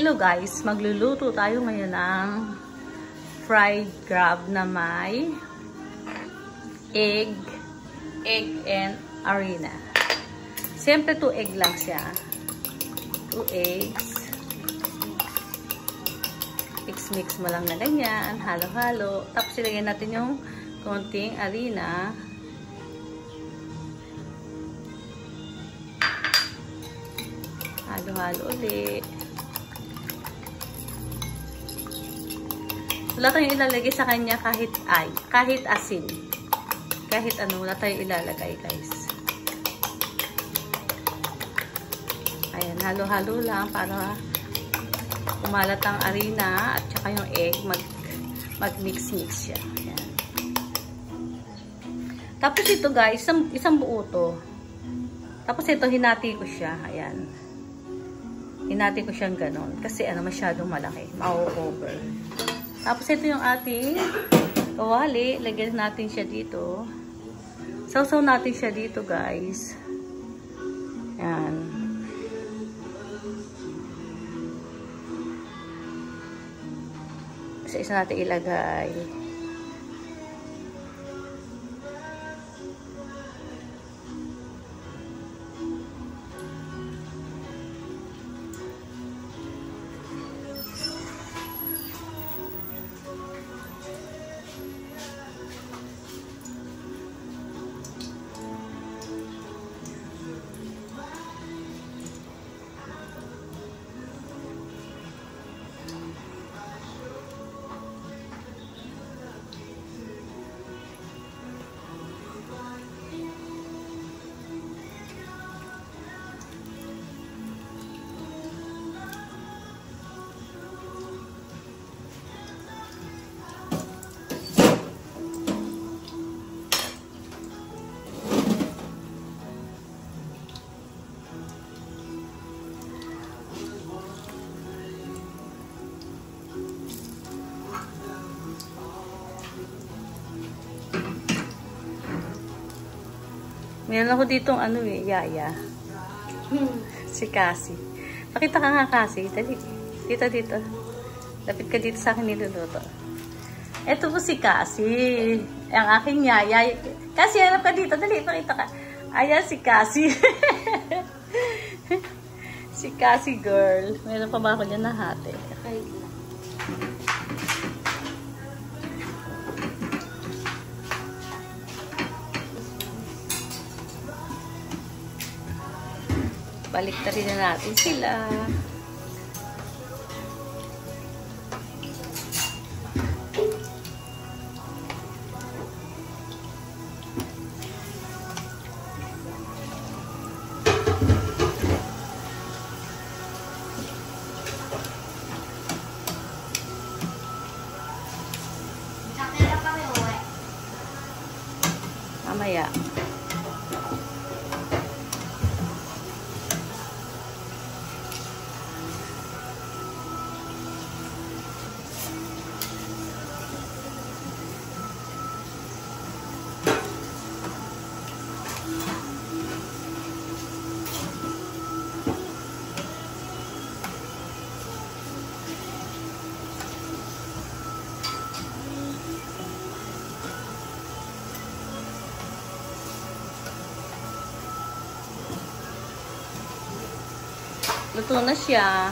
Hello guys, magluluto tayo ngayon ng fried crab na may egg and harina. Siyempre 2 egg lang siya. 2 eggs. Mix mo lang na ganyan, halo-halo. Tapos ilagyan natin yung konting harina. Halo-halo ulit. Wala tayong ilalagay sa kanya kahit asin. Kahit ano, wala tayong ilalagay, guys. Ayan, halo-halo lang para kumalat ang harina at saka yung egg, mag-mix-mix siya. Ayan. Tapos ito, guys, isang buo to. Tapos ito, hinati ko siya. Ayan. Hinati ko siyang ganon. Kasi ano, masyadong malaki. Ma-over. Tapos ito yung ating kawali. Lagyan natin siya dito. Sausaw natin siya dito, guys. Yan. Isa-isa natin ilagay. Meron ako ditong ano yaya. Si Cassie. Pakita ka nga, Cassie. Dali. Dito. Lapit ka dito sa akin niluluto. Ito po si Cassie. Ang aking yaya. Cassie, hanap ka dito. Dali, pakita ka. Ayan si Cassie. Si Cassie girl. Meron pa ba ako dyan na hati? Okay lang. Baliktarin na natin sila. Mamaya. Luto na siya.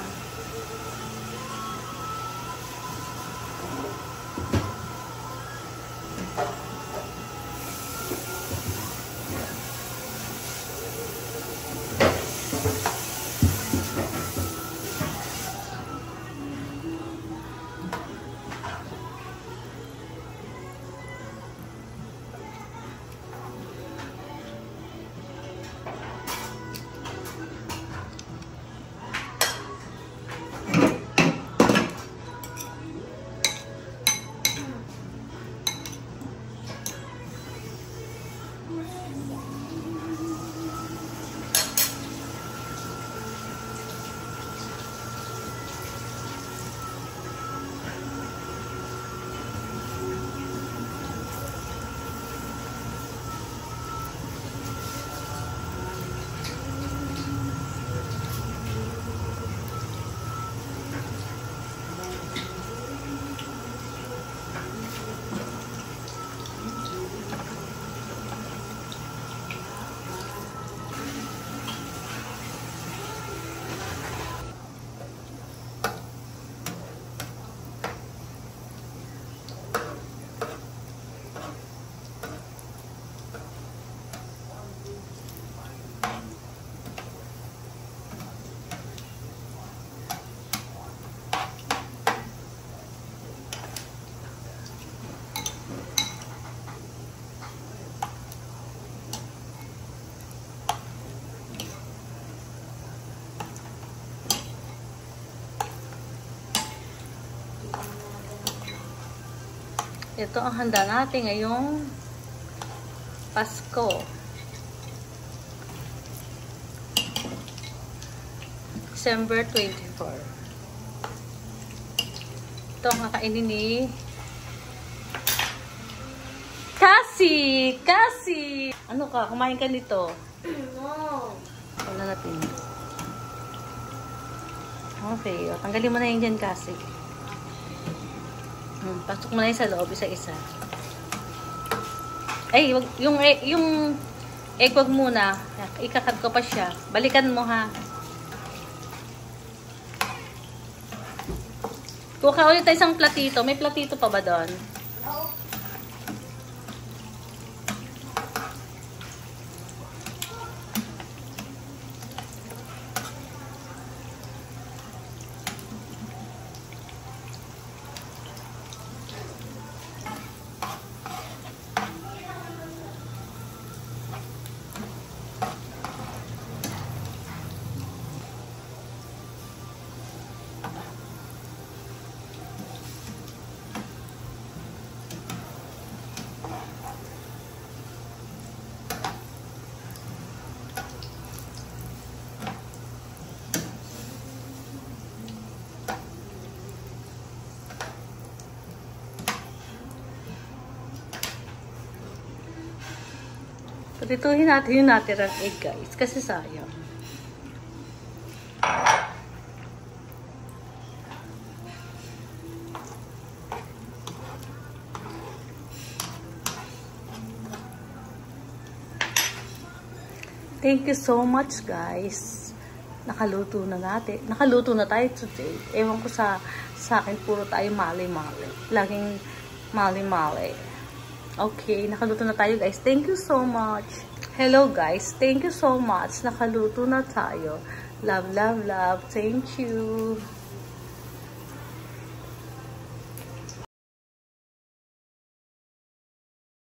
Ito ang handa natin ngayong Pasko. December 24. Ito ang kakainin ni Cassie! Cassie! Ano ka? Kumain ka nito? No. Wala natin. Okay. O, tanggalin mo na yun dyan, Cassie. Pasok mo na yun sa loob, isa-isa. Ay, wag, yung egg wag muna. Ikakat ko pa siya. Balikan mo, ha. Kuha ka ulit tayo isang platito. May platito pa ba doon? Pagituhin natin yung natirang egg, guys. Kasi sayang. Thank you so much, guys. Nakaluto na natin. Nakaluto na tayo today. Ewan ko sa akin, puro tayo mali-mali. Laging mali-mali. Okay, nakaluto na tayo, guys. Thank you so much. Hello, guys. Thank you so much. Nakaluto na tayo. Love, love, love. Thank you.